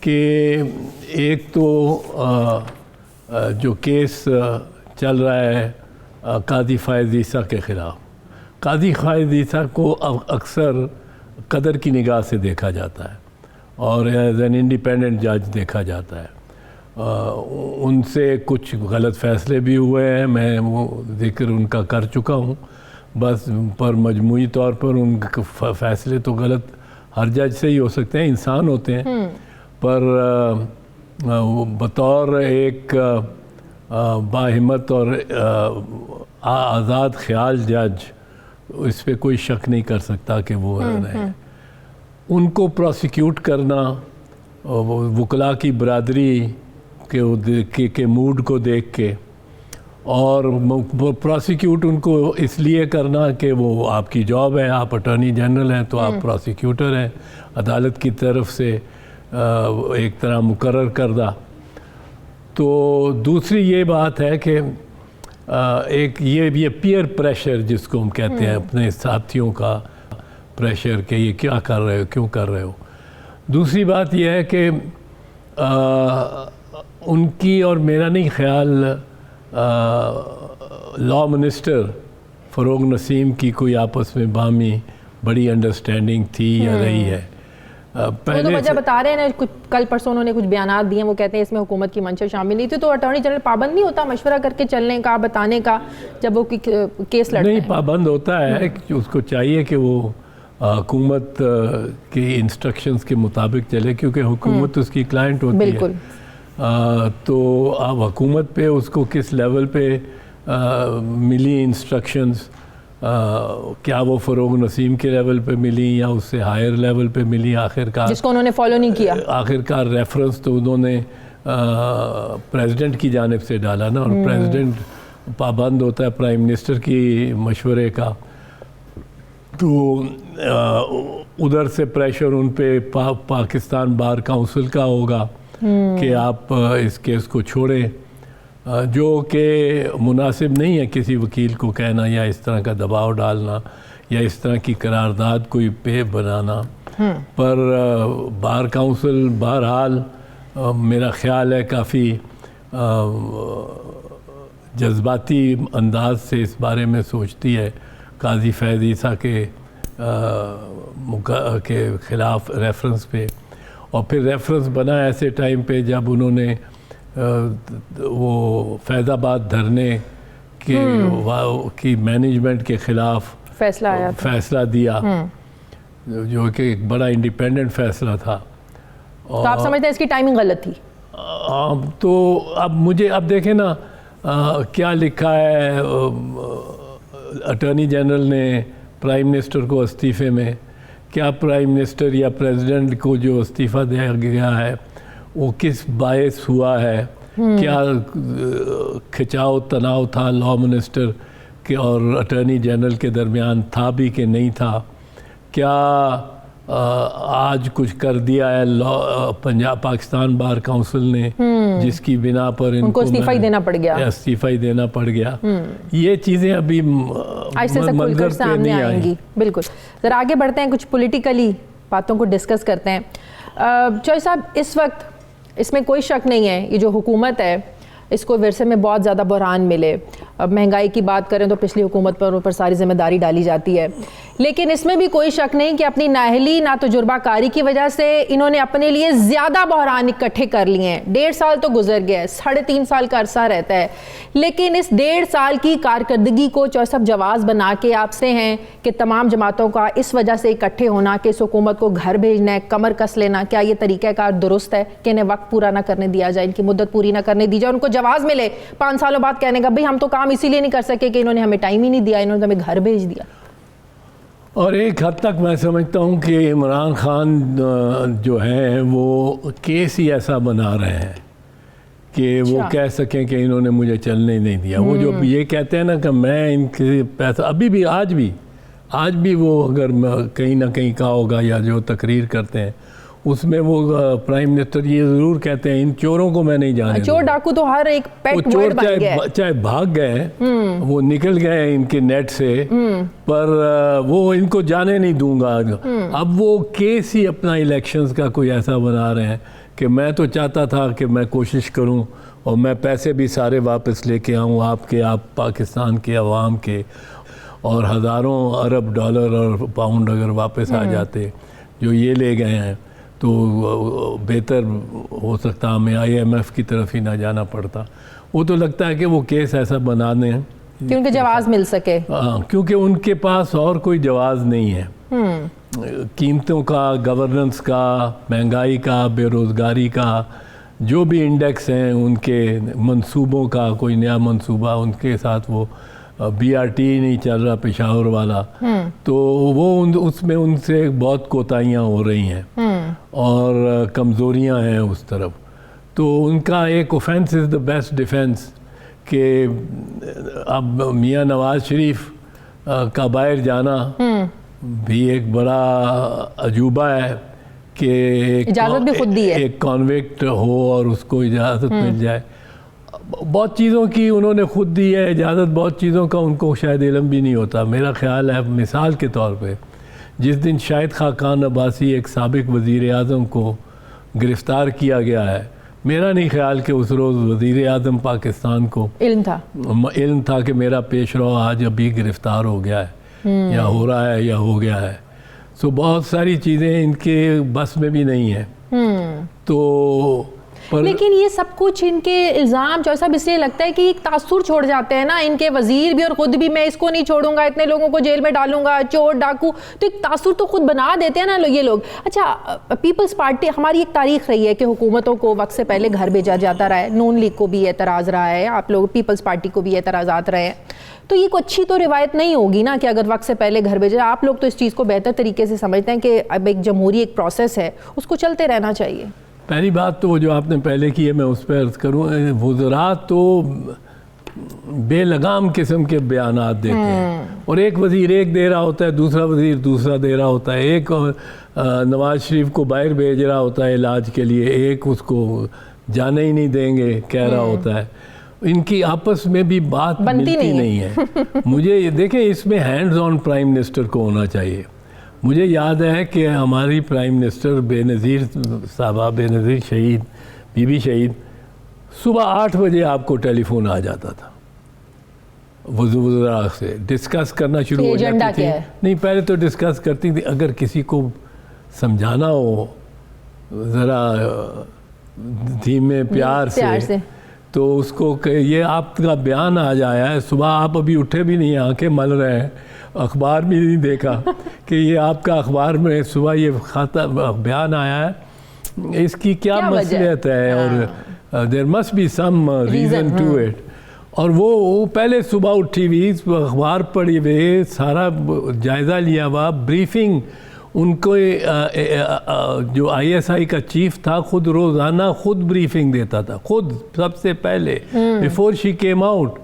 کہ ایک تو جو کیس چل رہا ہے قاضی فائز عیسیٰ کے خلاف، قاضی فائز عیسیٰ کو اکثر قدر کی نگاہ سے دیکھا جاتا ہے اور ایز این انڈیپینڈنٹ جج دیکھا جاتا ہے. ان سے کچھ غلط فیصلے بھی ہوئے ہیں، میں وہ ذکر ان کا کر چکا ہوں، بس پر مجموعی طور پر ان کے فیصلے تو غلط ہر جج سے ہی ہو سکتے ہیں، انسان ہوتے ہیں، پر بطور ایک باہمت اور آزاد خیال جج اس پہ کوئی شک نہیں کر سکتا کہ وہ رہے. ان کو پروسیکیوٹ کرنا وکلاء کی برادری کے موڈ کو دیکھ کے، اور پروسیکیوٹ ان کو اس لیے کرنا کہ وہ آپ کی جاب ہے، آپ اٹارنی جنرل ہیں تو آپ پروسیکیوٹر ہیں، عدالت کی طرف سے ایک طرح مقرر کردہ. تو دوسری یہ بات ہے کہ ایک یہ پیئر پریشر جس کو ہم کہتے ہیں، اپنے ساتھیوں کا پریشر کہ یہ کیا کر رہے ہو، کیوں کر رہے ہو. دوسری بات یہ ہے کہ ان کی اور میرا نہیں خیال لا منسٹر فروغ نسیم کی کوئی آپس میں باہمی بڑی انڈرسٹینڈنگ تھی یا رہی ہے. وہ تو وجہ بتا رہے ہیں، کل پرسوں انہوں نے کچھ بیانات دیے، وہ کہتے ہیں اس میں حکومت کی منشا شامل نہیں تھی. تو اٹارنی جنرل پابند نہیں ہوتا مشورہ کر کے چلنے کا، بتانے کا جب وہ کیس لڑتے ہیں؟ نہیں، پابند ہوتا ہے، اس کو چاہیے کہ وہ حکومت کی انسٹرکشنز کے مطابق چلے، کیونکہ حکومت اس کی کلائنٹ ہوتی ہے. بالکل. تو اب حکومت پہ اس کو کس لیول پہ ملی انسٹرکشنز، کیا وہ فروغ نسیم کے لیول پہ ملی یا اس سے ہائر لیول پہ ملی، آخرکار جس کو انہوں نے فالو نہیں کیا، آخرکار ریفرنس تو انہوں نے پریزیڈنٹ کی جانب سے ڈالا نا، اور پریزیڈنٹ پابند ہوتا ہے پرائم منسٹر کی مشورے کا. تو ادھر سے پریشر ان پہ پاکستان بار کونسل کا ہوگا کہ آپ اس کیس کو چھوڑیں، جو کہ مناسب نہیں ہے کسی وکیل کو کہنا یا اس طرح کا دباؤ ڈالنا یا اس طرح کی قرارداد کوئی پہ بنانا. پر بار کونسل بہرحال میرا خیال ہے کافی جذباتی انداز سے اس بارے میں سوچتی ہے قاضی فیض عیسیٰ کے خلاف ریفرنس پہ. اور پھر ریفرنس بنا ایسے ٹائم پہ جب انہوں نے وہ فیض آباد دھرنے کی مینجمنٹ کے خلاف فیصلہ دیا، جو کہ ایک بڑا انڈیپینڈنٹ فیصلہ تھا. تو آپ سمجھتے ہیں اس کی ٹائمنگ غلط تھی؟ تو اب دیکھیں نا کیا لکھا ہے اٹارنی جنرل نے پرائم منسٹر کو استعفے میں. کیا پرائم منسٹر یا پریزیڈنٹ کو جو استعفیٰ دیا گیا ہے وہ کس باعث ہوا ہے؟ کیا کھچاؤ تناؤ تھا لا منسٹر کے اور اٹارنی جنرل کے درمیان تھا بھی کہ نہیں تھا؟ کیا آج کچھ کر دیا ہے پاکستان بار کونسل نے جس کی بنا پر ان کو استعفی دینا پڑ گیا؟ یہ چیزیں ابھی منظر پہ نہیں آئیں گی. بالکل. ذرا آگے بڑھتے ہیں، کچھ پولیٹیکلی باتوں کو ڈسکس کرتے ہیں. چوہے صاحب، اس وقت اس میں کوئی شک نہیں ہے یہ جو حکومت ہے اس کو ورثے میں بہت زیادہ بحران ملے. اب مہنگائی کی بات کریں تو پچھلی حکومت پر اوپر ساری ذمہ داری ڈالی جاتی ہے، لیکن اس میں بھی کوئی شک نہیں کہ اپنی نااہلی نہ تجربہ کاری کی وجہ سے انہوں نے اپنے لیے زیادہ بحران اکٹھے کر لیے ہیں. 1.5 سال تو گزر گیا ہے، 3.5 سال کا عرصہ رہتا ہے، لیکن اس 1.5 سال کی کارکردگی کو چوہے صاحب جواز بنا کے آپ سے ہیں کہ تمام جماعتوں کا اس وجہ سے اکٹھے ہونا کہ اس حکومت کو گھر بھیجنا ہے، کمر کس لینا، کیا یہ طریقہ کار درست ہے کہ انہیں وقت پورا نہ کرنے دیا جائے، ان کی مدت پوری نہ کرنے دی جائے، ان کو جواز ملے 5 سالوں بعد کہنے کا بھئی ہم تو کام اسی لیے نہیں کر سکے کہ انہوں نے ہمیں ٹائم ہی نہیں دیا، انہوں نے ہمیں گھر بھیج دیا؟ اور ایک حد تک میں سمجھتا ہوں کہ عمران خان جو ہیں وہ کیس ہی ایسا بنا رہے ہیں کہ وہ کہہ سکیں کہ انہوں نے مجھے چلنے نہیں دیا. وہ جو یہ کہتے ہیں نا کہ میں ان کے پیسہ ابھی بھی آج بھی وہ اگر کہیں نہ کہیں کہا ہوگا یا جو تقریر کرتے ہیں اس میں وہ پرائم منسٹر یہ ضرور کہتے ہیں ان چوروں کو میں نہیں جانے. چور ڈاکو تو ہر ایک پیٹ ورڈ بن گیا ہے. چاہے بھاگ گئے وہ نکل گئے ان کے نیٹ سے، پر وہ ان کو جانے نہیں دوں گا. اب وہ کیس ہی اپنا الیکشنز کا کوئی ایسا بنا رہے ہیں کہ میں تو چاہتا تھا کہ میں کوشش کروں اور میں پیسے بھی سارے واپس لے کے آؤں آپ پاکستان کے عوام کے، اور ہزاروں ارب ڈالر اور پاؤنڈ اگر واپس آ جاتے جو یہ لے گئے ہیں تو بہتر ہو سکتا ہمیں IMF کی طرف ہی نہ جانا پڑتا. وہ تو لگتا ہے کہ وہ کیس ایسا بنا دیں کہ ان کے جواز مل سکے. ہاں، کیونکہ ان کے پاس اور کوئی جواز نہیں ہے. قیمتوں کا، گورننس کا، مہنگائی کا، بے روزگاری کا، جو بھی انڈیکس ہیں ان کے منصوبوں کا، کوئی نیا منصوبہ ان کے ساتھ، وہ BRT نہیں چل رہا پشاور والا، تو وہ اس میں ان سے بہت کوتاہیاں ہو رہی ہیں اور کمزوریاں ہیں اس طرف. تو ان کا ایک offence is the best defence کہ اب میاں نواز شریف کا باہر جانا بھی ایک بڑا عجوبہ ہے کہ اجازت بھی خود دی ہے، ایک کانوکٹ ہو اور اس کو اجازت مل جائے. بہت چیزوں کی انہوں نے خود دی ہے اجازت، بہت چیزوں کا ان کو شاید علم بھی نہیں ہوتا. میرا خیال ہے مثال کے طور پہ جس دن شاہد خاقان عباسی ایک سابق وزیر اعظم کو گرفتار کیا گیا ہے، میرا نہیں خیال کہ اس روز وزیر اعظم پاکستان کو علم تھا کہ میرا پیش رو آج ابھی گرفتار ہو گیا ہے یا ہو رہا ہے یا ہو گیا ہے. سو بہت ساری چیزیں ان کے بس میں بھی نہیں ہیں. تو لیکن یہ سب کچھ ان کے الزام جو صاحب اس لیے لگتا ہے کہ ایک تاثر چھوڑ جاتے ہیں نا ان کے وزیر بھی اور خود بھی، میں اس کو نہیں چھوڑوں گا، اتنے لوگوں کو جیل میں ڈالوں گا، چور ڈاکو، تو ایک تاثر تو خود بنا دیتے ہیں نا یہ لوگ. اچھا، پیپلز پارٹی ہماری ایک تاریخ رہی ہے کہ حکومتوں کو وقت سے پہلے گھر بھیجا جاتا رہا ہے. نون لیگ کو بھی اعتراض رہا ہے، آپ لوگ پیپلز پارٹی کو بھی اعتراضات رہے ہیں. تو یہ کوئی اچھی تو روایت نہیں ہوگی نا کہ اگر وقت سے پہلے گھر بھیجا. آپ لوگ تو اس چیز کو بہتر طریقے سے سمجھتے ہیں کہ اب ایک جمہوری ایک پروسیس ہے، اس کو چلتے رہنا چاہیے. پہلی بات تو وہ جو آپ نے پہلے کی ہے میں اس پہ عرض کروں، وزراء تو بے لگام قسم کے بیانات دیتے ہیں اور ایک وزیر ایک دے رہا ہوتا ہے، دوسرا وزیر دوسرا دے رہا ہوتا ہے. ایک نواز شریف کو باہر بھیج رہا ہوتا ہے علاج کے لیے، ایک اس کو جانے ہی نہیں دیں گے کہہ رہا ہوتا ہے. ان کی آپس میں بھی بات ملتی نہیں ہے. مجھے یہ دیکھیں، اس میں ہینڈز آن پرائم منسٹر کو ہونا چاہیے. مجھے یاد ہے کہ ہماری پرائم منسٹر بے نظیر صاحبہ، بے نظیر شہید، بی بی شہید، صبح 8 بجے آپ کو ٹیلی فون آ جاتا تھا وزراء سے، ڈسکس کرنا شروع ہو جاتی تھی. نہیں، پہلے تو ڈسکس کرتی تھی، اگر کسی کو سمجھانا ہو ذرا دھیمے پیار سے تو اس کو کہ یہ آپ کا بیان آ جایا ہے، صبح آپ ابھی اٹھے بھی نہیں، آنکھیں مل رہے ہیں، اخبار بھی نہیں دیکھا کہ یہ آپ کا اخبار میں صبح یہ بیان آیا ہے، اس کی کیا مصلحت ہے اور there must be some reason to it. اور وہ پہلے صبح اٹھی ہوئی، اخبار پڑھی ہوئے، سارا جائزہ لیا ہوا، بریفنگ ان کو جو ISI کا چیف تھا خود روزانہ خود بریفنگ دیتا تھا، خود سب سے پہلے بیفور شی کیم آؤٹ.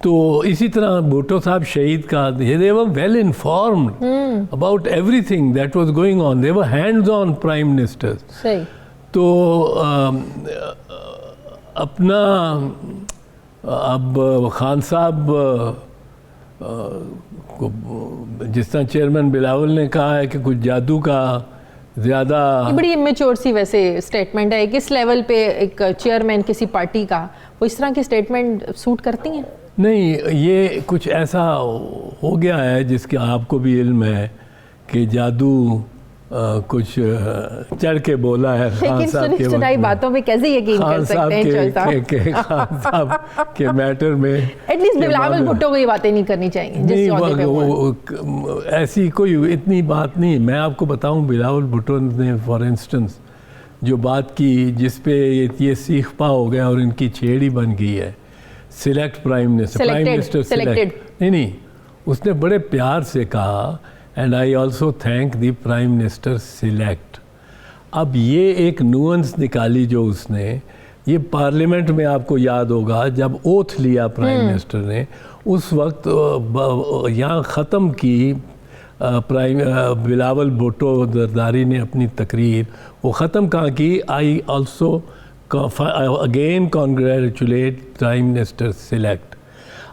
تو اسی طرح بھٹو صاحب شہید کا، they were well informed about everything that was going on. They were hands on prime ministers. صحیح. تو اپنا اب خان صاحب جس طرح چیئرمین بلاول نے کہا ہے کہ کچھ جادو کا زیادہ، بڑی امیچور سی ویسے اسٹیٹمنٹ ہے. کس لیول پہ ایک چیئرمین کسی پارٹی کا وہ اس طرح کی اسٹیٹمنٹ سوٹ کرتی ہیں؟ نہیں، یہ کچھ ایسا ہو گیا ہے جس کے آپ کو بھی علم ہے کہ جادو کچھ چڑھ کے بولا ہے خان صاحب کے لیکن باتوں پہ کیسے یقین کر سکتے ہیں خان صاحب کے میٹر میں؟ ایٹ لیسٹ بلاول بھٹو کو یہ باتیں نہیں کرنی چاہیے. ایسی کوئی اتنی بات نہیں. میں آپ کو بتاؤں، بلاول بھٹو نے فار انسٹنس جو بات کی جس پہ یہ سیخ پا ہو گیا اور ان کی چھیڑی بن گئی ہے، سلیکٹ پرائم منسٹر سلیکٹ. نہیں، اس نے بڑے پیار سے کہا and I also thank the prime minister select. اب یہ ایک نوئنس نکالی جو اس نے، یہ پارلیمنٹ میں آپ کو یاد ہوگا جب اوتھ لیا پرائم منسٹر نے، اس وقت یہاں ختم کی بلاول بھٹو زرداری نے اپنی تقریر، وہ ختم کہاں کی، I also again congratulate Prime Minister select.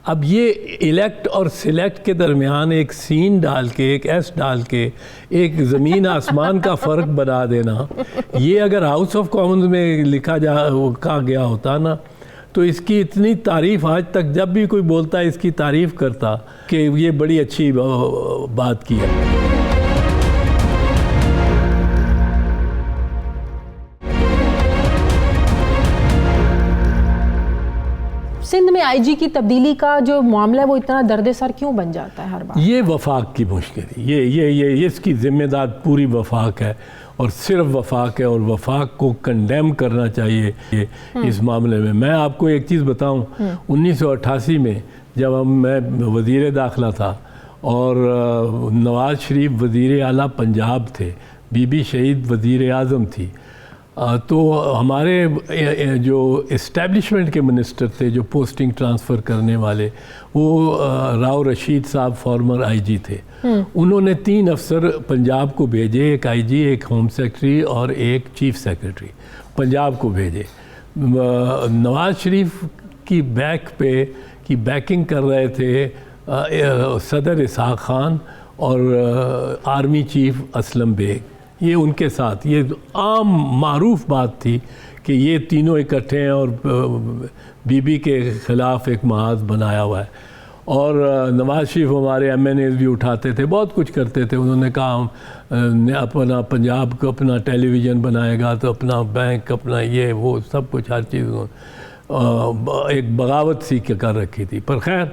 اب یہ الیکٹ اور سلیکٹ کے درمیان ایک سین ڈال کے، ایک ایس ڈال کے، ایک زمین آسمان کا فرق بنا دینا، یہ اگر ہاؤس آف کامنز میں کہا گیا ہوتا نا تو اس کی اتنی تعریف آج تک جب بھی کوئی بولتا ہے اس کی تعریف کرتا کہ یہ بڑی اچھی بات کی ہے۔ سندھ میں آئی جی کی تبدیلی کا جو معاملہ ہے وہ اتنا درد سر کیوں بن جاتا ہے ہر بار؟ یہ وفاق کی مشکل ہے، یہ اس کی ذمہ دار پوری وفاق ہے، اور صرف وفاق ہے، اور وفاق کو کنڈیم کرنا چاہیے اس معاملے میں۔ میں آپ کو ایک چیز بتاؤں، 1988 میں جب میں وزیر داخلہ تھا اور نواز شریف وزیر اعلیٰ پنجاب تھے، بی بی شہید وزیر اعظم تھی، تو ہمارے جو اسٹیبلشمنٹ کے منسٹر تھے، جو پوسٹنگ ٹرانسفر کرنے والے، وہ راؤ رشید صاحب فارمر آئی جی تھے۔ انہوں نے 3 افسر پنجاب کو بھیجے، ایک آئی جی، ایک ہوم سیکرٹری اور ایک چیف سیکرٹری پنجاب کو بھیجے۔ نواز شریف کی بیکنگ کر رہے تھے صدر اسحاق خان اور آرمی چیف اسلم بیگ، یہ ان کے ساتھ یہ عام معروف بات تھی کہ یہ تینوں اکٹھے ہیں اور بی بی کے خلاف ایک محاذ بنایا ہوا ہے۔ اور نواز شریف ہمارے ایم این ایز بھی اٹھاتے تھے، بہت کچھ کرتے تھے۔ انہوں نے کہا ہم اپنا پنجاب کو اپنا ٹیلی ویژن بنائے گا تو اپنا بینک، اپنا یہ وہ سب کچھ، ہر چیز ایک بغاوت سی کر رکھی تھی۔ پر خیر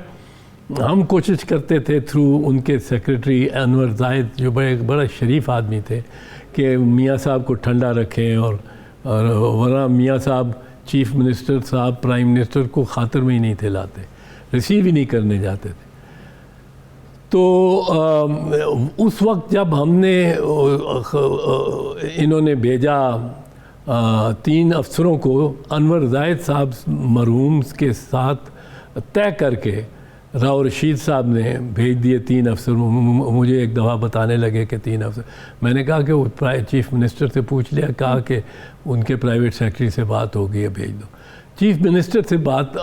ہم کوشش کرتے تھے تھرو ان کے سیکرٹری انور زاہد، جو بڑا شریف آدمی تھے، کہ میاں صاحب کو ٹھنڈا رکھیں، اور ورنہ میاں صاحب چیف منسٹر صاحب پرائم منسٹر کو خاطر میں ہی نہیں تھے لاتے، ریسیو ہی نہیں کرنے جاتے تھے۔ تو اس وقت جب ہم نے انہوں نے بھیجا 3 افسروں کو، انور زاہد صاحب مرحوم کے ساتھ طے کر کے راؤ رشید صاحب نے بھیج دیے 3 افسر۔ مجھے ایک دفعہ بتانے لگے کہ 3 افسر، میں نے کہا کہ وہ چیف منسٹر سے پوچھ لیا، کہا کہ ان کے پرائیویٹ سیکرٹری سے بات ہو گئی ہے، بھیج دو۔ چیف منسٹر سے بات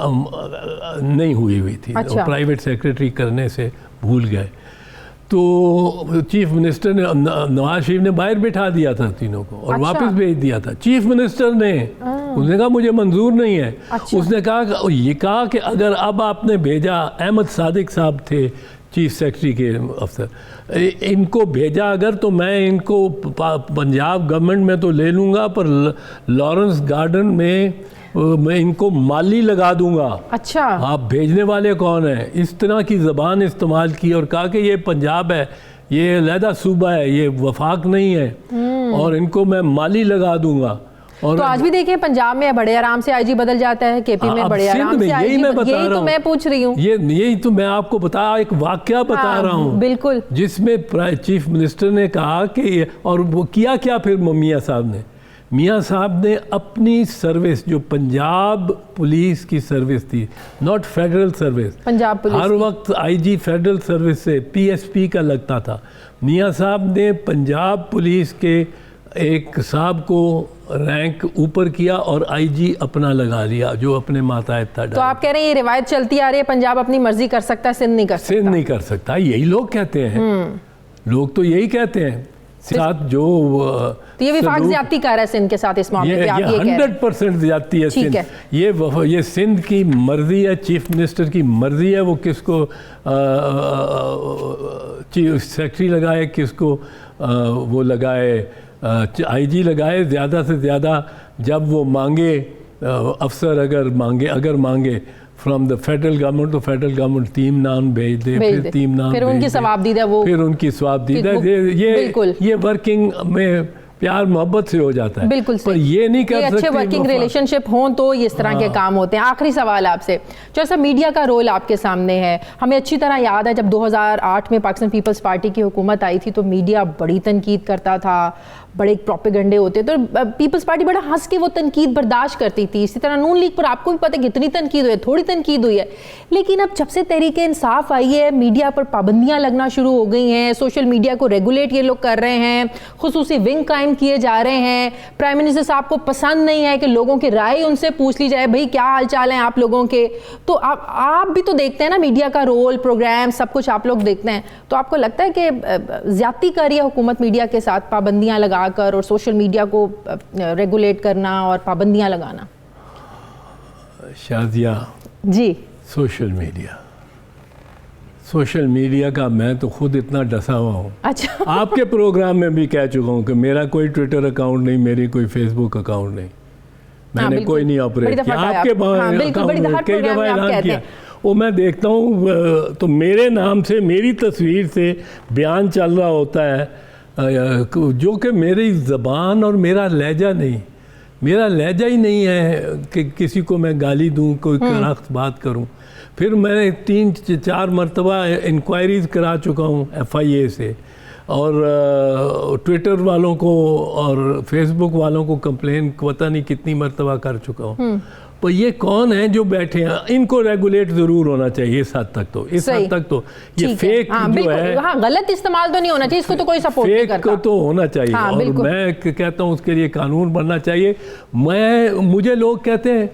نہیں ہوئی تھی، پرائیویٹ سیکرٹری کرنے سے بھول گئے، تو چیف منسٹر نے، نواز شریف نے باہر بٹھا دیا تھا تینوں کو اور واپس بھیج دیا تھا۔ چیف منسٹر نے، اس نے کہا مجھے منظور نہیں ہے۔ اس نے کہا کہ اگر اب آپ نے بھیجا، احمد صادق صاحب تھے چیف سیکرٹری کے افسر، ان کو بھیجا اگر تو میں ان کو پنجاب گورنمنٹ میں تو لے لوں گا، پر لارنس گارڈن میں ان کو مالی لگا دوں گا۔ اچھا، آپ بھیجنے والے کون ہیں؟ اس طرح کی زبان استعمال کی اور کہا کہ یہ پنجاب ہے، یہ علیحدہ صوبہ ہے، یہ وفاق نہیں ہے، اور ان کو میں مالی لگا دوں گا۔ تو آج بھی دیکھیں پنجاب میں بڑے آرام سے آئی جی بدل جاتا ہے، کے پی میں بڑے آرام سے آئی جی، یہی تو میں پوچھ رہی ہوں، یہی تو میں آپ کو ایک واقعہ بتا رہا ہوں، بالکل، جس میں چیف منسٹر نے کہا کہ، اور وہ کیا پھر میاں صاحب نے اپنی سروس، جو پنجاب پولیس کی سروس تھی، not federal service, Punjab police, ہر وقت آئی جی فیڈرل سروس سے پی ایس پی کا لگتا تھا، میاں صاحب نے پنجاب پولیس کے ایک صاحب کو رینک اوپر کیا اور آئی جی اپنا لگا لیا، جو اپنے ماتحت تھا۔ تو آپ کہہ رہے ہیں یہ روایت چلتی آ رہی ہے، پنجاب اپنی مرضی کر سکتا ہے، سندھ نہیں کر سکتا؟ یہی لوگ کہتے ہیں، لوگ تو یہی کہتے ہیں۔ ساتھ جو یہ وفاق زیادتی کر رہا ہے سندھ کے ساتھ اس معاملے پہ، آپ یہ کہہ رہے ہیں 100% زیادتی ہے سندھ، یہ سندھ کی مرضی ہے، چیف منسٹر کی مرضی ہے، وہ کس کو چیف سیکرٹری لگائے، کس کو وہ لگائے، آئی جی لگائے۔ زیادہ سے زیادہ جب وہ مانگے افسر، اگر مانگے فرام دا فیڈرل گورنمنٹ، تو فیڈرل گورنمنٹ تیم نام بھیج دے، پھر تیم نام، پھر ان کی ثوابدیدہ، پھر ان کی ثوابدیدہ، یہ ورکنگ میں پیار محبت سے ہو جاتا ہے، بالکل، پر یہ نہیں کر سکتے اچھے ورکنگ ریلیشن شپ ہوں تو اس طرح کے کام ہوتے ہیں۔ آخری سوال آپ سے، جیسا میڈیا کا رول آپ کے سامنے ہے، ہمیں اچھی طرح یاد ہے جب 2008 میں پاکستان پیپلز پارٹی کی حکومت آئی تھی تو میڈیا بڑی تنقید کرتا تھا، بڑے پروپیگنڈے ہوتے، تو پیپلز پارٹی بڑا ہنس کے وہ تنقید برداشت کرتی تھی۔ اسی طرح نون لیگ پر آپ کو بھی پتہ ہے کتنی تنقید ہوئی ہے، تھوڑی تنقید ہوئی ہے، لیکن اب جب سے تحریک انصاف آئی ہے میڈیا پر پابندیاں لگنا شروع ہو گئی ہیں، سوشل میڈیا کو ریگولیٹ یہ لوگ کر رہے ہیں، خصوصی ونگ قائم قائم کیے جا رہے ہیں, پرائم منسٹر صاحب کو پسند نہیں ہے کہ لوگوں کی رائے ان سے پوچھ لی جائے, بھائی کیا حال چال ہیں آپ لوگوں کے, تو آپ بھی تو دیکھتے ہیں نا میڈیا کا رول, پروگرام, سب کچھ آپ لوگ دیکھتے ہیں, تو آپ کو لگتا ہے کہ زیادتی کر رہی ہے حکومت میڈیا کے ساتھ پابندیاں لگا کر, اور سوشل میڈیا کو ریگولیٹ کرنا اور پابندیاں لگانا؟ شازیہ جی, سوشل میڈیا کا میں تو خود اتنا ڈسا ہوا ہوں. اچھا, آپ کے پروگرام میں بھی کہہ چکا ہوں کہ میرا کوئی ٹویٹر اکاؤنٹ نہیں, میری کوئی فیس بک اکاؤنٹ نہیں, میں نے کوئی نہیں آپریٹ کیا. آپ کے اکاؤنٹ کئی دفعہ اعلان کیا, وہ میں دیکھتا ہوں تو میرے نام سے, میری تصویر سے بیان چل رہا ہوتا ہے جو کہ میری زبان اور میرا لہجہ نہیں, میرا لہجہ ہی نہیں ہے کہ کسی کو میں گالی دوں, کوئی کراخت بات کروں. پھر میں نے 3-4 مرتبہ انکوائریز کرا چکا ہوں FIA سے, اور ٹویٹر والوں کو اور فیس بک والوں کو کمپلین پتہ نہیں کتنی مرتبہ کر چکا ہوں. تو یہ کون ہیں جو بیٹھے ہیں, ان کو ریگولیٹ ضرور ہونا چاہیے اس حد تک, تو اس حد تک تو یہ فیک جو ہے, غلط استعمال تو نہیں ہونا چاہیے, اس کو تو کوئی سپورٹ نہیں کرتا, فیک کو تو ہونا چاہیے, اور میں کہتا ہوں اس کے لیے قانون بننا چاہیے. مجھے لوگ کہتے ہیں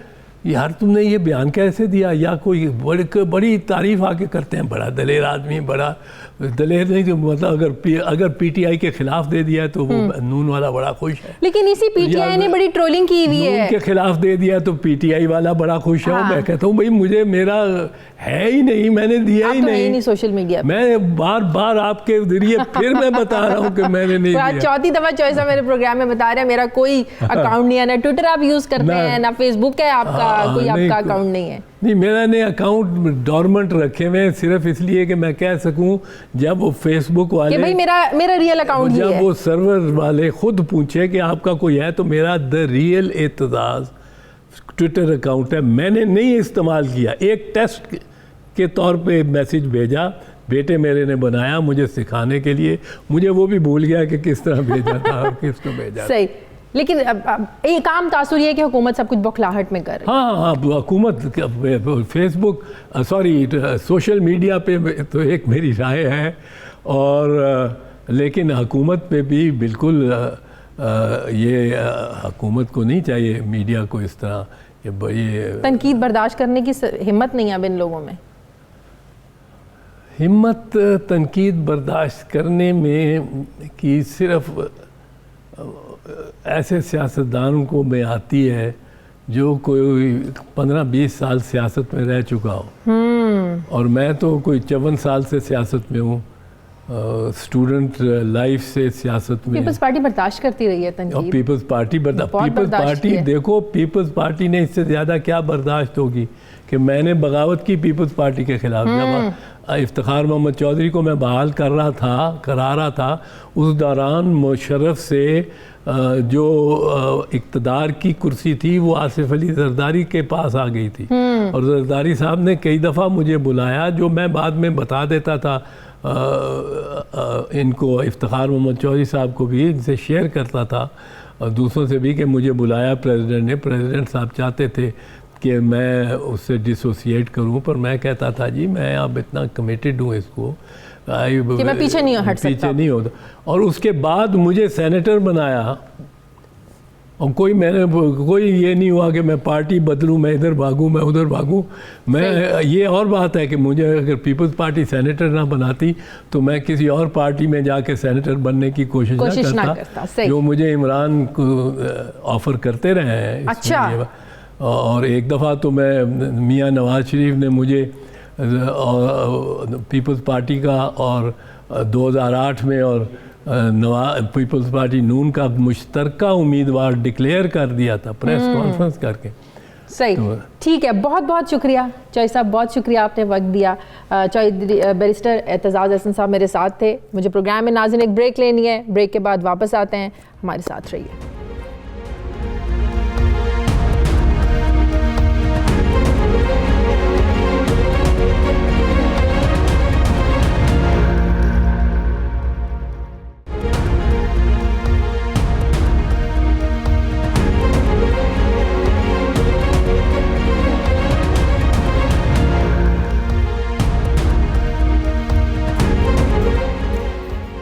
یار تم نے یہ بیان کیسے دیا, یا کوئی بڑی تعریف آ کے کرتے ہیں, بڑا دلیر آدمی, بڑا دلیر نہیں تو مطلب اگر PTI کے خلاف دے دیا تو وہ نون والا بڑا خوش ہے, لیکن اسی PTI نے بڑی ٹرولنگ کی ہوئی ہے. نون کے خلاف دے دیا تو PTI والا بڑا خوش ہے. میں کہتا ہوں بھائی مجھے میرا ہے ہی نہیں, میں نے دیا ہی نہیں سوشل میڈیا, میں بار بار آپ کے ذریعے پھر میں بتا رہا ہوں کہ میں نے نہیں دیا. چوتھی دفعہ چوائس میرے پروگرام میں بتا رہے ہیں میرا کوئی اکاؤنٹ نہیں ہے, نہ ٹویٹر آپ یوز کرتے ہیں, نہ فیس بک ہے آپ کا, کوئی آپ کا اکاؤنٹ نہیں ہے. نہیں, میرا نے اکاؤنٹ ڈورمنٹ رکھے ہوئے صرف اس لیے کہ میں کہہ سکوں جب وہ فیس بک والے, کہ بھائی میرا ریئل اکاؤنٹ جب وہ سرور والے خود پوچھے کہ آپ کا کوئی ہے, تو میرا the real Aitzaz Twitter account ہے, میں نے نہیں استعمال کیا. ایک ٹیسٹ کے طور پہ میسج بھیجا, بیٹے میرے نے بنایا مجھے سکھانے کے لیے, مجھے وہ بھی بھول گیا کہ کس طرح بھیجا تھا اور کس کو بھیجا. صحیح, لیکن ایک عام تاثر یہ ہے کہ حکومت سب کچھ بوکھلاہٹ میں کر رہی ہے. ہاں, حکومت فیس بک سوشل میڈیا پہ تو ایک میری رائے ہے, اور لیکن حکومت پہ بھی بالکل یہ حکومت کو نہیں چاہیے میڈیا کو اس طرح یہ تنقید برداشت کرنے کی ہمت نہیں ہے اب ان لوگوں میں. ہمت تنقید برداشت کرنے میں کی صرف ایسے سیاستدانوں کو میں آتی ہے جو کوئی 15-20 سال سیاست میں رہ چکا ہو, اور میں تو کوئی 54 سال سے سیاست میں ہوں, اسٹوڈنٹ لائف سے سیاست میں. پیپلز پارٹی برداشت کرتی رہی ہے تنقید. پیپلز پارٹی دیکھو, پیپلز پارٹی نے اس سے زیادہ کیا برداشت ہوگی کہ میں نے بغاوت کی پیپلز پارٹی کے خلاف. جب افتخار محمد چودھری کو میں بحال کرا رہا تھا, اس دوران مشرف سے جو اقتدار کی کرسی تھی وہ آصف علی زرداری کے پاس آ گئی تھی, اور زرداری صاحب نے کئی دفعہ مجھے بلایا, جو میں بعد میں بتا دیتا تھا ان کو, افتخار محمد چودھری صاحب کو بھی, ان سے شیئر کرتا تھا اور دوسروں سے بھی, کہ مجھے بلایا پریزیڈنٹ نے. پریزیڈنٹ صاحب چاہتے تھے کہ میں اس سے ڈسوسیٹ کروں, پر میں کہتا تھا جی میں اب اتنا کمیٹڈ ہوں اس کو کہ میں پیچھے نہیں ہوتا. اور اس کے بعد مجھے سینیٹر بنایا, اور کوئی یہ نہیں ہوا کہ میں پارٹی بدلوں, میں ادھر بھاگوں, میں ادھر بھاگوں. میں یہ اور بات ہے کہ مجھے اگر پیپلز پارٹی سینیٹر نہ بناتی تو میں کسی اور پارٹی میں جا کے سینیٹر بننے کی کوشش نہ کرتا, جو مجھے عمران کو آفر کرتے رہے ہیں. اچھا. اور ایک دفعہ تو میں میاں نواز شریف نے مجھے پیپلز پارٹی کا, اور 2008 میں اور پیپلز پارٹی نون کا مشترکہ امیدوار ڈکلیئر کر دیا تھا پریس کانفرنس کر کے. صحیح, ٹھیک ہے, بہت بہت شکریہ چوئی صاحب, بہت شکریہ آپ نے وقت دیا. بیرسٹر اعتزاز احسن صاحب میرے ساتھ تھے. مجھے پروگرام میں ناظرین ایک بریک لینی ہے, بریک کے بعد واپس آتے ہیں, ہمارے ساتھ رہیے.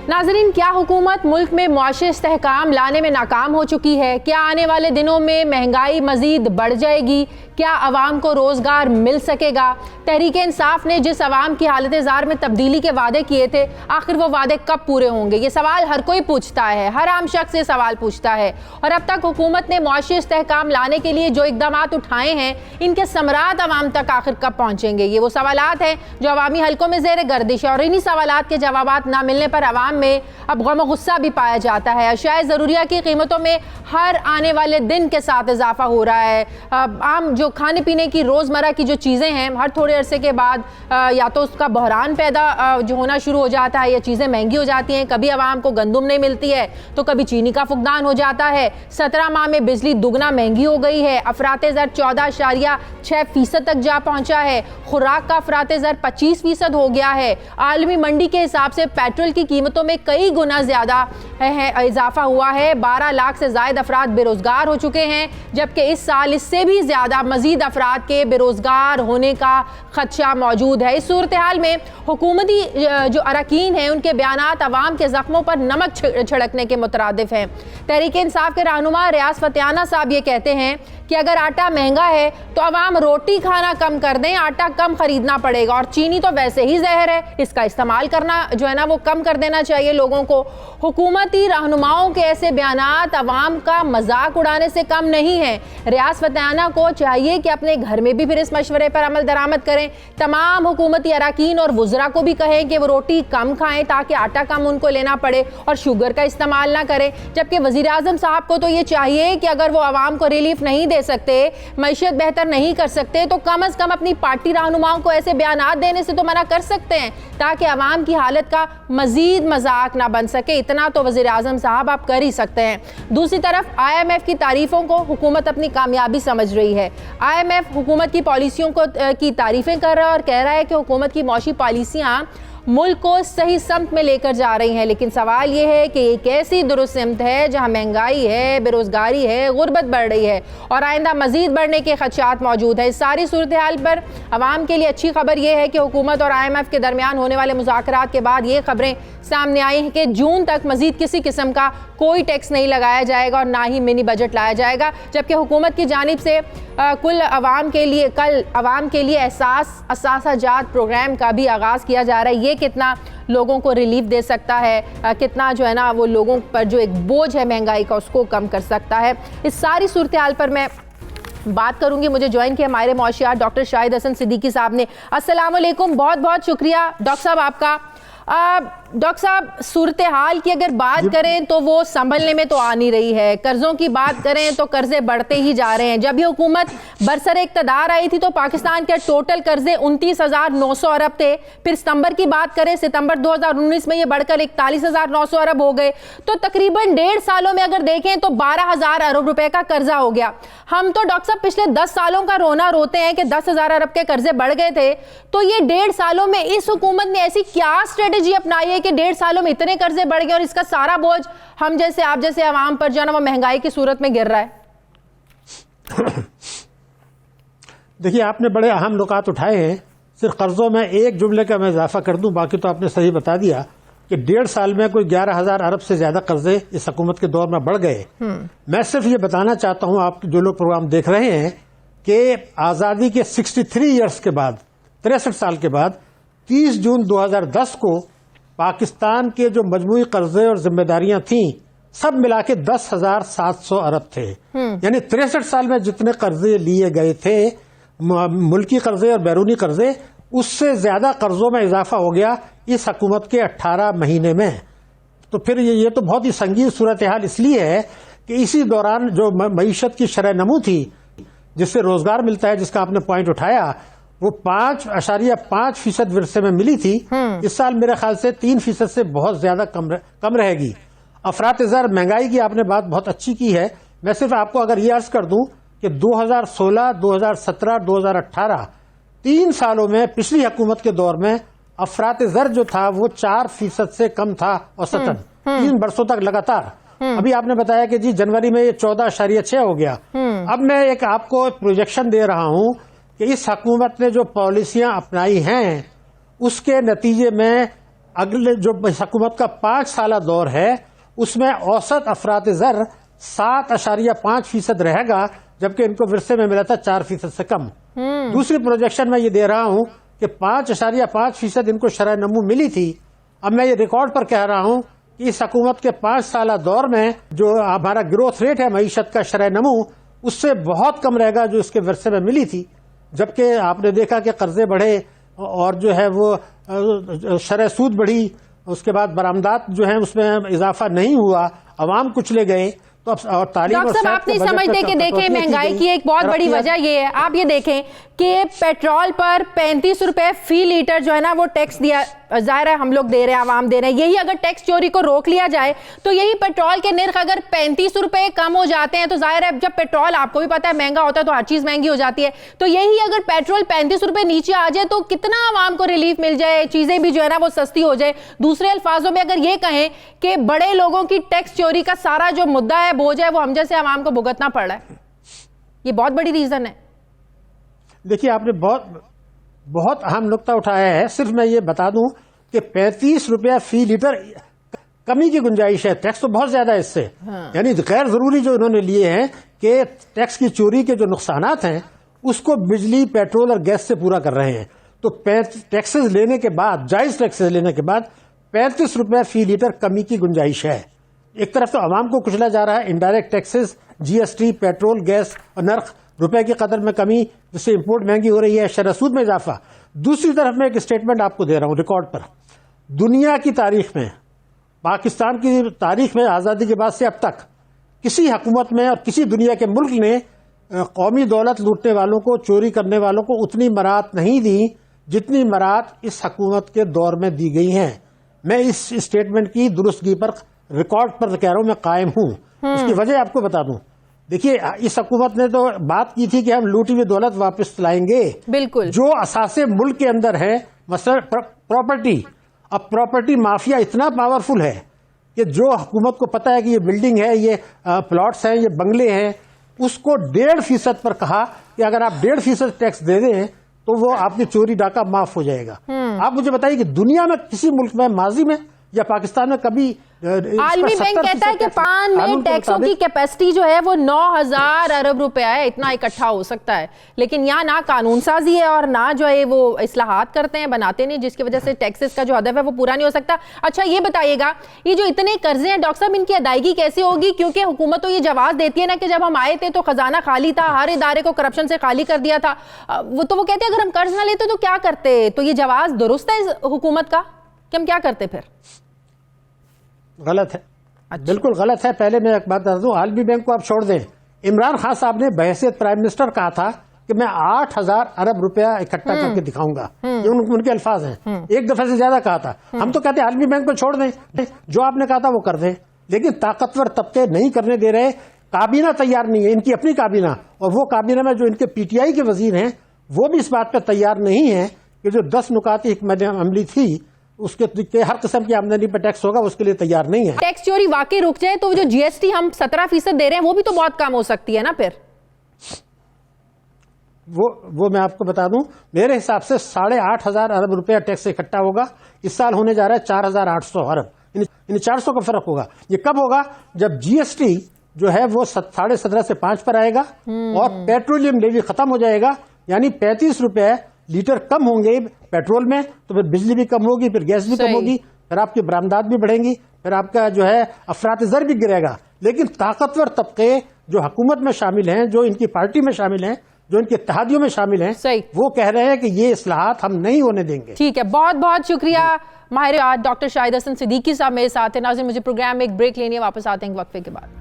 ناظرین, کیا کیا حکومت ملک میں معاشی استحکام لانے میں ناکام ہو چکی ہے؟ کیا آنے والے دنوں میں مہنگائی مزید بڑھ جائے گی؟ کیا عوام کو روزگار مل سکے گا؟ تحریک انصاف نے جس عوام کی حالت زار میں تبدیلی کے وعدے کیے تھے، آخر وہ وعدے کب پورے ہوں گے؟ یہ سوال ہر کوئی پوچھتا ہے، ہر عام شخص یہ سوال پوچھتا ہے۔ اور اب تک حکومت نے معاشی استحکام لانے کے لیے جو اقدامات اٹھائے ہیں، ان کے ثمرات عوام تک آخر کب پہنچیں گے؟ یہ وہ سوالات ہیں جو عوامی حلقوں میں زیر گردش ہے، اور انہی سوالات کے جوابات نہ ملنے پر عوام میں اب غم و غصہ بھی پایا جاتا ہے۔ اشیاء ضروریہ کی قیمتوں میں ہر آنے والے دن کے ساتھ اضافہ ہو رہا ہے۔ عام جو کھانے پینے کی روزمرہ کی جو چیزیں ہیں، ہر تھوڑے عرصے کے بعد یا تو اس کا بحران پیدا جو ہونا شروع ہو جاتا ہے، یا چیزیں مہنگی ہو جاتی ہیں۔ کبھی عوام کو گندم نہیں ملتی ہے تو کبھی چینی کا فقدان ہو جاتا ہے۔ 17 ماہ میں بجلی دگنا مہنگی ہو گئی ہے۔ افراط زر 14.6% تک جا پہنچا ہے۔ خوراک کا افراط زر 25% ہو گیا ہے۔ عالمی منڈی کے حساب سے پیٹرول کی قیمتوں میں کئی گنا زیادہ اضافہ ہوا ہے۔ 12 لاکھ سے زائد افراد بے روزگار ہو چکے ہیں، جبکہ اس سال اس سے بھی زیادہ مزید افراد کے بے روزگار ہونے کا خدشہ موجود ہے۔ اس صورتحال میں حکومتی جو اراکین ہیں، ان کے بیانات عوام کے زخموں پر نمک چھڑکنے کے مترادف ہیں۔ تحریک انصاف کے رہنما ریاض فتیانہ صاحب یہ کہتے ہیں کہ اگر آٹا مہنگا ہے تو عوام روٹی کھانا کم کر دیں، آٹا کم خریدنا پڑے گا، اور چینی تو ویسے ہی زہر ہے، اس کا استعمال کرنا جو ہے نا وہ کم کر دینا چاہیے لوگوں کو۔ حکومتی رہنماؤں کے ایسے بیانات عوام کا مذاق اڑانے سے کم نہیں ہیں۔ ریاض فتیانہ کو چاہیے کہ اپنے گھر میں بھی پھر اس مشورے پر عمل درآمد کریں۔ تمام حکومتی اراکین اور وزراء کو بھی کہیں کہ وہ روٹی کم کھائیں تاکہ آٹا کم ان کو لینا پڑے اور شوگر کا استعمال نہ کریں۔ جبکہ وزیر اعظم صاحب کو تو یہ چاہیے کہ اگر وہ عوام کو ریلیف نہیں دے سکتے، معیشت بہتر نہیں کر سکتے، تو کم از کم اپنی پارٹی رہنماؤں کو ایسے بیانات دینے سے تو منع کر سکتے ہیں تاکہ عوام کی حالت کا مزید مذاق نہ بن سکے۔ اتنا تو وزیر اعظم صاحب آپ کر ہی سکتے ہیں۔ دوسری طرف IMF کی تعریفوں کو حکومت اپنی کامیابی سمجھ رہی ہے۔ IMF حکومت کی پالیسیوں کی تعریفیں کر رہا ہے اور کہہ رہا ہے کہ حکومت کی معاشی پالیسیاں ملک کو صحیح سمت میں لے کر جا رہی ہیں، لیکن سوال یہ ہے کہ ایک ایسی درست سمت ہے جہاں مہنگائی ہے، بے روزگاری ہے، غربت بڑھ رہی ہے اور آئندہ مزید بڑھنے کے خدشات موجود ہیں۔ اس ساری صورتحال پر عوام کے لیے اچھی خبر یہ ہے کہ حکومت اور IMF کے درمیان ہونے والے مذاکرات کے بعد یہ خبریں سامنے آئی ہیں کہ جون تک مزید کسی قسم کا کوئی ٹیکس نہیں لگایا جائے گا اور نہ ہی منی بجٹ لایا جائے گا، جبکہ حکومت کی جانب سے کل عوام کے لیے اثاثہ جات پروگرام کا بھی آغاز کیا جا رہا ہے۔ یہ کتنا لوگوں کو ریلیف دے سکتا ہے، کتنا جو ہے نا وہ لوگوں پر جو ایک بوجھ ہے مہنگائی کا اس کو کم کر سکتا ہے۔ اس ساری صورتحال پر میں بات کروں گی۔ مجھے جوائن کیا ماہر معاشیات ڈاکٹر شاہد حسن صدیقی صاحب نے۔ السلام علیکم، بہت بہت شکریہ ڈاکٹر صاحب آپ کا۔ ڈاکٹر صاحب، صورتحال کی اگر بات کریں تو وہ سنبھلنے میں تو آ نہیں رہی ہے۔ قرضوں کی بات کریں تو قرضے بڑھتے ہی جا رہے ہیں۔ جب یہ حکومت برسر اقتدار آئی تھی تو پاکستان کے ٹوٹل قرضے 29,900 ارب تھے۔ پھر ستمبر کی بات کریں، ستمبر 2019 میں یہ بڑھ کر 41,900 ارب ہو گئے، تو تقریباً 1.5 سالوں میں اگر دیکھیں تو 12,000 ارب روپے کا قرضہ ہو گیا۔ ہم تو ڈاکٹر صاحب پچھلے 10 سالوں کا رونا روتے ہیں کہ 10,000 ارب کے قرضے بڑھ گئے تھے، تو یہ 1.5 سالوں میں اس حکومت نے ایسی کیا اسٹریٹجی اپنائی ہے کہ 1.5 سالوں میں اتنے قرضے بڑھ گئے اور اس کا سارا بوجھ ہم جیسے آپ جیسے عوام پر جو ہے نا وہ مہنگائی کی صورت میں گر رہا ہے؟ دیکھیے، آپ نے بڑے اہم نکات اٹھائے ہیں۔ صرف قرضوں میں ایک جملے کا میں اضافہ کر دوں، باقی تو آپ نے صحیح بتا دیا کہ 1.5 سال میں کوئی 11,000 ارب سے زیادہ قرضے اس حکومت کے دور میں بڑھ گئے۔ میں صرف یہ بتانا چاہتا ہوں آپ جو لوگ پروگرام دیکھ رہے ہیں کہ آزادی کے 63 ایئرس کے بعد، 63 سال کے بعد 30 جون 2010 کو پاکستان کے جو مجموعی قرضے اور ذمہ داریاں تھیں سب ملا کے 10,700 ارب تھے۔ یعنی 63 سال میں جتنے قرضے لیے گئے تھے، ملکی قرضے اور بیرونی قرضے، اس سے زیادہ قرضوں میں اضافہ ہو گیا اس حکومت کے 18 مہینے میں۔ تو پھر یہ تو بہت ہی سنگین صورتحال اس لیے ہے کہ اسی دوران جو معیشت کی شرح نمو تھی، جس سے روزگار ملتا ہے، جس کا آپ نے پوائنٹ اٹھایا، وہ 5.5% ورثے میں ملی تھی، اس سال میرے خیال سے 3% سے بہت زیادہ کم رہے گی۔ افراط زر مہنگائی کی آپ نے بات بہت اچھی کی ہے۔ میں صرف آپ کو اگر یہ عرض کر دوں کہ 2016، 2017، 2018 3 سالوں میں پچھلی حکومت کے دور میں افراط زر جو تھا وہ 4% سے کم تھا اوسطاً 3 برسوں تک لگاتار۔ ابھی آپ نے بتایا کہ جی جنوری میں یہ 14.6 ہو گیا۔ اب میں ایک آپ کو پروجیکشن دے رہا ہوں کہ اس حکومت نے جو پالیسیاں اپنائی ہیں اس کے نتیجے میں اگلے جو حکومت کا 5 سالہ دور ہے اس میں اوسط افراط زر 7.5% رہے گا، جبکہ ان کو ورثے میں ملا تھا 4% سے کم۔ دوسری پروجیکشن میں یہ دے رہا ہوں کہ 5.5% ان کو شرح نمو ملی تھی۔ اب میں یہ ریکارڈ پر کہہ رہا ہوں کہ اس حکومت کے 5 سالہ دور میں جو ہمارا گروتھ ریٹ ہے معیشت کا شرح نمو، اس سے بہت کم رہے گا جو اس کے ورثے میں ملی تھی، جبکہ آپ نے دیکھا کہ قرضے بڑھے اور جو ہے وہ شرح سود بڑھی، اس کے بعد برآمدات جو ہیں اس میں اضافہ نہیں ہوا، عوام کچلے گئے۔ تو اور تعلیم اور ڈاکٹر صاحب آپ نہیں سمجھتے کہ دیکھیں مہنگائی کی ایک بہت بڑی وجہ یہ ہے، آپ یہ دیکھیں کہ پیٹرول پر 35 روپے فی لیٹر جو ہے نا وہ ٹیکس دیا، ظاہر ہے ہم لوگ دے رہے ہیں، عوام دے رہے ہیں، یہی اگر ٹیکس چوری کو روک لیا جائے تو یہی پیٹرول کے نرخ اگر 35 روپے کم ہو جاتے ہیں تو ظاہر ہے جب پیٹرول آپ کو بھی پتا ہے مہنگا ہوتا ہے تو ہر چیز مہنگی ہو جاتی ہے، تو یہی اگر پیٹرول 35 روپے نیچے آ جائے تو کتنا عوام کو ریلیف مل جائے، چیزیں بھی جو ہے نا وہ سستی ہو جائے۔ دوسرے الفاظوں میں اگر یہ کہیں کہ بڑے لوگوں کی ٹیکس چوری کا سارا جو مدعا ہے بوجھ ہے وہ ہم جیسے عوام کو بھگتنا پڑ رہا ہے، یہ بہت بڑی ریزن ہے۔ دیکھیے آپ نے بہت اہم نقطہ اٹھایا ہے، صرف میں یہ بتا دوں کہ 35 روپیہ فی لیٹر کمی کی گنجائش ہے، ٹیکس تو بہت زیادہ ہے اس سے، یعنی غیر ضروری جو انہوں نے لیے ہیں کہ ٹیکس کی چوری کے جو نقصانات ہیں اس کو بجلی، پیٹرول اور گیس سے پورا کر رہے ہیں۔ تو ٹیکسز لینے کے بعد، جائز ٹیکسز لینے کے بعد 35 روپے فی لیٹر کمی کی گنجائش ہے۔ ایک طرف تو عوام کو کچلا جا رہا ہے، انڈائریکٹ ٹیکسز، جی ایس ٹی، پیٹرول، گیس اور نرخ روپے کی قدر میں کمی جس سے امپورٹ مہنگی ہو رہی ہے، شرح سود میں اضافہ۔ دوسری طرف میں ایک اسٹیٹمنٹ آپ کو دے رہا ہوں ریکارڈ پر، دنیا کی تاریخ میں، پاکستان کی تاریخ میں آزادی کے بعد سے اب تک کسی حکومت میں اور کسی دنیا کے ملک نے قومی دولت لوٹنے والوں کو، چوری کرنے والوں کو اتنی مراعات نہیں دی جتنی مراعات اس حکومت کے دور میں دی گئی ہیں۔ میں اس اسٹیٹمنٹ کی درستگی پر ریکارڈ پر کہہ رہا ہوں، میں قائم ہوں۔ اس کی وجہ آپ کو بتا دوں، دیکھیے اس حکومت نے تو بات کی تھی کہ ہم لوٹی ہوئی دولت واپس لائیں گے، بالکل جو اثاثے ملک کے اندر ہے، مثلا پراپرٹی۔ اب پراپرٹی مافیا اتنا پاورفل ہے کہ جو حکومت کو پتا ہے کہ یہ بلڈنگ ہے، یہ پلاٹس ہیں، یہ بنگلے ہیں، اس کو 1.5% پر کہا کہ اگر آپ 1.5% ٹیکس دے دیں تو وہ آپ کی چوری ڈاکہ معاف ہو جائے گا۔ آپ مجھے بتائیے کہ دنیا میں کسی ملک میں ماضی میں یا پاکستان میں کبھی عالمی بینک کہتا ہے کہ پان میں ٹیکسوں کی کیپیسٹی جو ہے وہ 9,000 ارب روپے ہے، اتنا اکٹھا ہو سکتا ہے، لیکن یہاں نہ قانون سازی ہے اور نہ جو ہے وہ اصلاحات کرتے ہیں، بناتے نہیں، جس کی وجہ سے ٹیکسز کا جو ہدف ہے وہ پورا نہیں ہو سکتا۔ اچھا یہ بتائیے گا، یہ جو اتنے قرضے ہیں ڈاکٹر صاحب، ان کی ادائیگی کیسے ہوگی؟ کیونکہ حکومت تو یہ جواز دیتی ہے نا کہ جب ہم آئے تھے تو خزانہ خالی تھا، ہر ادارے کو کرپشن سے خالی کر دیا تھا، وہ تو وہ کہتے ہیں اگر ہم قرض نہ لیتے تو کیا کرتے؟ تو یہ جواز درست ہے اس حکومت کا کہ ہم کیا کرتے پھر؟ غلط ہے، بالکل غلط ہے۔ پہلے میں ایک بات بتا دوں، عالمی بینک کو آپ چھوڑ دیں، عمران خان صاحب نے بحیثیت پرائم منسٹر کہا تھا کہ میں 8,000 ارب روپیہ اکٹھا کر کے دکھاؤں گا، یہ ان کے الفاظ ہیں، ایک دفعہ سے زیادہ کہا تھا۔ ہم تو کہتے ہیں عالمی بینک کو چھوڑ دیں، جو آپ نے کہا تھا وہ کر دیں، لیکن طاقتور طبقے نہیں کرنے دے رہے، کابینہ تیار نہیں ہے، ان کی اپنی کابینہ، اور وہ کابینہ میں جو ان کے پی ٹی آئی کے وزیر ہیں وہ بھی اس بات پہ تیار نہیں ہے کہ جو 10 نکاتی حکمت عملی تھی اس کے ہر قسم کی آمدنی پہ ٹیکس ہوگا، اس کے لیے تیار نہیں ہے۔ ٹیکس چوری واقعی رک جائے تو جو جی ایس ٹی ہم 17% دے رہے ہیں وہ بھی تو بہت کم ہو سکتی ہے نا پھر؟ وہ میں آپ کو بتا دوں، میرے حساب سے 8,500 ارب روپیہ ٹیکس اکٹھا ہوگا، اس سال ہونے جا رہا ہے 4,800 ارب، یعنی 400 کا فرق ہوگا۔ یہ کب ہوگا؟ جب جی ایس ٹی جو ہے وہ 17.5 سے 5 پر آئے گا اور پیٹرولیم لیوی ختم ہو جائے گا، یعنی 35 روپے لیٹر کم ہوں گے پیٹرول میں، تو پھر بجلی بھی کم ہوگی، پھر گیس بھی کم ہوگی، پھر آپ کی برآمدات بھی بڑھیں گی، پھر آپ کا جو ہے افراط زر بھی گرے گا۔ لیکن طاقتور طبقے جو حکومت میں شامل ہیں، جو ان کی پارٹی میں شامل ہیں، جو ان کے اتحادیوں میں شامل ہیں، وہ کہہ رہے ہیں کہ یہ اصلاحات ہم نہیں ہونے دیں گے۔ ٹھیک ہے، بہت بہت شکریہ ماہر ڈاکٹر شاہد حسن صدیقی صاحب میرے ساتھ ہیں۔ ناظرین مجھے پروگرام میں ایک بریک لینی ہے، واپس آتے ہیں وقفے کے بعد۔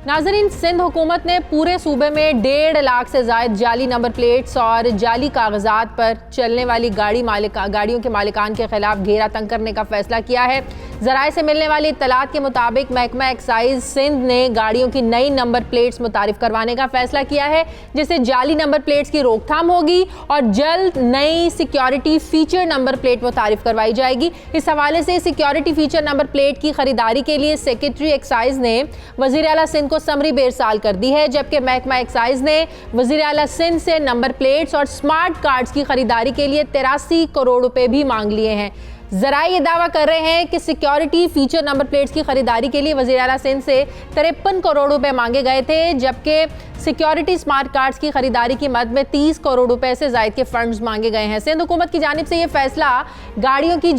ناظرین، سندھ حکومت نے پورے صوبے میں 1.5 لاکھ سے زائد جعلی نمبر پلیٹس اور جعلی کاغذات پر چلنے والی گاڑیوں کے مالکان کے خلاف گھیرا تنگ کرنے کا فیصلہ کیا ہے۔ ذرائع سے ملنے والی اطلاعات کے مطابق محکمہ ایکسائز سندھ نے گاڑیوں کی نئی نمبر پلیٹس متعارف کروانے کا فیصلہ کیا ہے، جس سے جعلی نمبر پلیٹس کی روک تھام ہوگی اور جلد نئی سیکیورٹی فیچر نمبر پلیٹ متعارف کروائی جائے گی۔ اس حوالے سے سیکیورٹی فیچر نمبر پلیٹ کی خریداری کے لیے سیکریٹری ایکسائز نے وزیر اعلیٰ سندھ کو سمری بےارسال کر دی ہے، جبکہ محکمہ ایکسائز نے وزیر اعلیٰ سندھ سے نمبر پلیٹس اور سمارٹ کارڈز کی خریداری کے لیے 83 کروڑ روپے بھی مانگ لیے ہیں۔ ذرائع یہ دعویٰ کر رہے ہیں کہ سیکیورٹی فیچر نمبر پلیٹس کی خریداری کے لیے وزیر اعلیٰ سندھ سے 53 کروڑ روپے مانگے گئے تھے، جبکہ سیکیورٹی سمارٹ کارڈز کی خریداری کی مد میں 30 کروڑ روپے سے زائد کے فنڈز مانگے گئے ہیں۔ سندھ حکومت کی جانب سے یہ فیصلہ گاڑیوں کی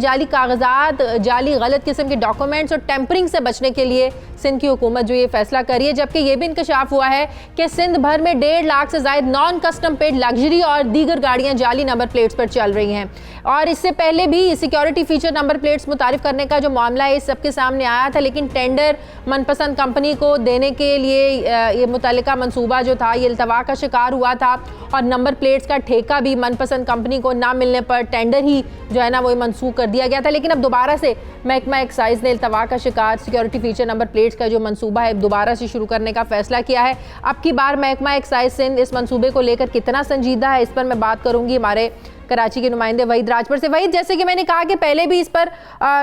جعلی کاغذات، جعلی غلط قسم کے ڈاکومنٹس اور ٹیمپرنگ سے بچنے کے لیے سندھ کی حکومت جو یہ فیصلہ کر رہی ہے، جبکہ یہ بھی انکشاف ہوا ہے کہ سندھ بھر میں 1.5 لاکھ سے زائد نان کسٹم پیڈ لگژری اور دیگر گاڑیاں جعلی نمبر پلیٹس پر چل رہی ہیں۔ اور اس سے پہلے بھی سیکیورٹی فیچر نمبر پلیٹس متعارف کرنے کا جو معاملہ ہے اس سب کے سامنے آیا تھا، لیکن ٹینڈر من پسند کمپنی کو دینے کے لیے یہ متعلقہ منصوبہ جو تھا یہ التوا کا شکار ہوا تھا، اور نمبر پلیٹس کا ٹھیکہ بھی من پسند کمپنی کو نہ ملنے پر ٹینڈر ہی جو ہے نا وہ منسوخ کر دیا گیا تھا۔ لیکن اب دوبارہ سے محکمہ ایکسائز نے التوا کا شکار سیکیورٹی فیچر نمبر پلیٹس کا جو منصوبہ ہے دوبارہ سے شروع کرنے کا فیصلہ کیا ہے۔ اب کی بار محکمہ ایکسائز سندھ اس منصوبے کو لے کر کتنا سنجیدہ ہے، اس پر میں بات کروں گی ہمارے کراچی کے نمائندے وحید راجپور سے۔ وحید، جیسے کہ میں نے کہا کہ پہلے بھی اس پر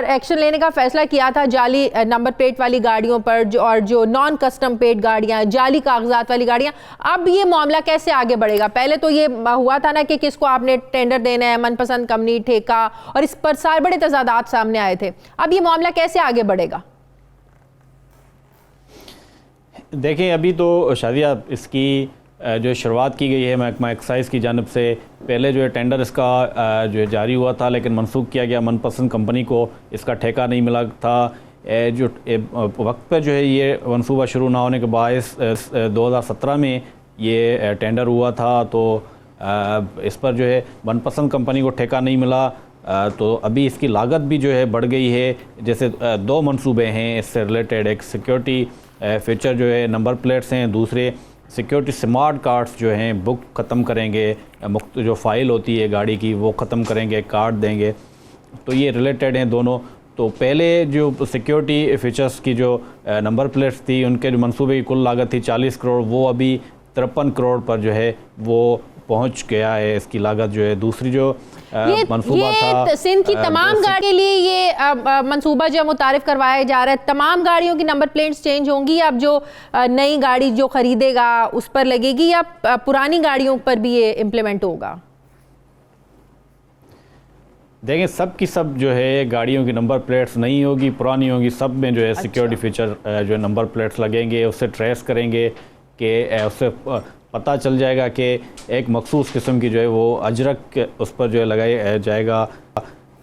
ایکشن لینے کا فیصلہ کیا تھا جعلی نمبر پلیٹ والی گاڑیوں پر اور جو نان کسٹم پیڈ گاڑیاں، جعلی کاغذات والی گاڑیاں، اب یہ معاملہ کیسے آگے بڑھے گا؟ پہلے تو یہ ہوا تھا نا کہ کس کو آپ نے ٹینڈر دینا ہے، من پسند کمپنی، ٹھیکہ، اور اس پر سارے بڑے تضادات سامنے آئے تھے۔ اب یہ معاملہ کیسے آگے بڑھے گا؟ دیکھیں، ابھی تو شادیہ اس کی جو شروعات کی گئی ہے محکمہ ایکسائز کی جانب سے، پہلے جو ہے ٹینڈر اس کا جو جاری ہوا تھا لیکن منسوخ کیا گیا، من پسند کمپنی کو اس کا ٹھیکہ نہیں ملا تھا۔ جو وقت پہ جو ہے یہ منصوبہ شروع نہ ہونے کے باعث 2017 میں یہ ٹینڈر ہوا تھا، تو اس پر جو ہے من پسند کمپنی کو ٹھیکہ نہیں ملا، تو ابھی اس کی لاگت بھی جو ہے بڑھ گئی ہے۔ جیسے 2 منصوبے ہیں اس سے ریلیٹڈ، ایک سیکیورٹی فیچر جو ہے نمبر پلیٹس ہیں، دوسرے سیکیورٹی سمارٹ کارڈز جو ہیں بک ختم کریں گے، جو فائل ہوتی ہے گاڑی کی وہ ختم کریں گے، کارڈ دیں گے، تو یہ ریلیٹڈ ہیں دونوں۔ تو پہلے جو سیکیورٹی فیچرز کی جو نمبر پلیٹس تھی ان کے جو منصوبے کی کل لاگت تھی 40 کروڑ، وہ ابھی 53 کروڑ پر جو ہے وہ پہنچ گیا ہے اس کی لاگت جو ہے۔ دوسری جو منصوبہ تھا سندھ کی تمام گاڑی کے لیے یہ منصوبہ جو متعارف کروایا جا رہا ہے، تمام گاڑیوں کی نمبر پلیٹس چینج ہوں گی؟ اب جو نئی گاڑی جو خریدے گا اس پر لگے گی، یا پرانی گاڑیوں پر بھی یہ امپلیمنٹ ہوگا؟ دیکھیں، سب کی سب جو ہے گاڑیوں کی نمبر پلیٹس نہیں ہوگی، پرانی ہوگی، سب میں جو ہے سیکیورٹی فیچر جو ہے نمبر پلیٹس لگیں گے، اس سے ٹریس کریں گے کہ اس سے پتہ چل جائے گا کہ ایک مخصوص قسم کی جو ہے وہ اجرک اس پر جو ہے لگایا جائے گا،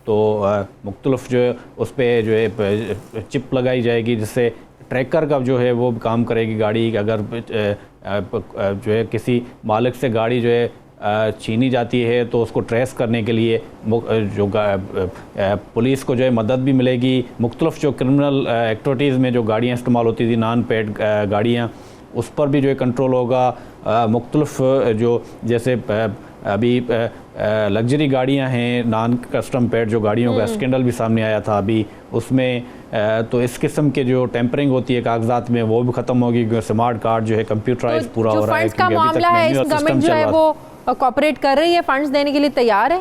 تو مختلف جو ہے اس پہ جو ہے چپ لگائی جائے گی، جس سے ٹریکر کا جو ہے وہ کام کرے گی گاڑی۔ اگر جو ہے کسی مالک سے گاڑی جو ہے چھینی جاتی ہے تو اس کو ٹریس کرنے کے لیے جو پولیس کو جو ہے مدد بھی ملے گی۔ مختلف جو کرمنل ایکٹیویٹیز میں جو گاڑیاں استعمال ہوتی تھی، نان پیڈ گاڑیاں، اس پر بھی جو ہے کنٹرول ہوگا۔ مختلف جو جیسے ابھی لگژری گاڑیاں ہیں، نان کسٹم پیڈ جو گاڑیوں کا اسکینڈل بھی سامنے آیا تھا ابھی، اس میں تو اس قسم کے جو ٹیمپرنگ ہوتی ہے کاغذات میں وہ بھی ختم ہوگی، کیونکہ سمارٹ کارڈ جو ہے کمپیوٹرائز پورا ہو رہا ہے۔ فنڈز کا معاملہ ہے، اس گورنمنٹ جو ہے وہ کوآپریٹ کر رہی ہے، فنڈز دینے کے لیے تیار ہے؟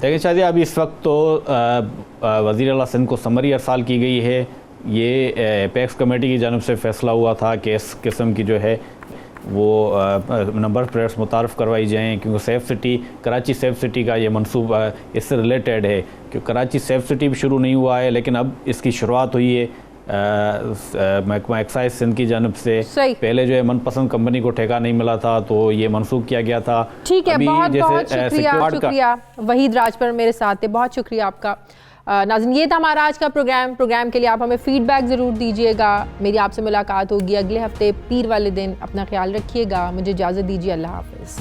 دیکھیں شادیہ، ابھی اس وقت تو وزیر اعلیٰ سندھ کو سمری ارسال کی گئی ہے۔ یہ ایپیکس کمیٹی کی جانب سے فیصلہ ہوا تھا کہ اس قسم کی جو ہے وہ نمبر پلیٹس متعارف کروائی جائیں، کیونکہ safe city, Karachi safe city کا یہ منصوبہ اس سے ریلیٹڈ ہے، کیونکہ کراچی سیف سٹی بھی شروع نہیں ہوا ہے لیکن اب اس کی شروعات ہوئی ہے محکمہ ایکسائز سندھ کی جانب سے۔ پہلے جو ہے من پسند کمپنی کو ٹھیکہ نہیں ملا تھا تو یہ منسوخ کیا گیا تھا۔ ٹھیک ہے، بہت بہت شکریہ وحید راجپور میرے ساتھ تھے، بہت شکریہ آپ کا۔ ناظرین، یہ تھا ہمارا آج کا پروگرام کے لیے آپ ہمیں فیڈ بیک ضرور دیجیے گا۔ میری آپ سے ملاقات ہوگی اگلے ہفتے پیر والے دن۔ اپنا خیال رکھیے گا، مجھے اجازت دیجیے، اللہ حافظ۔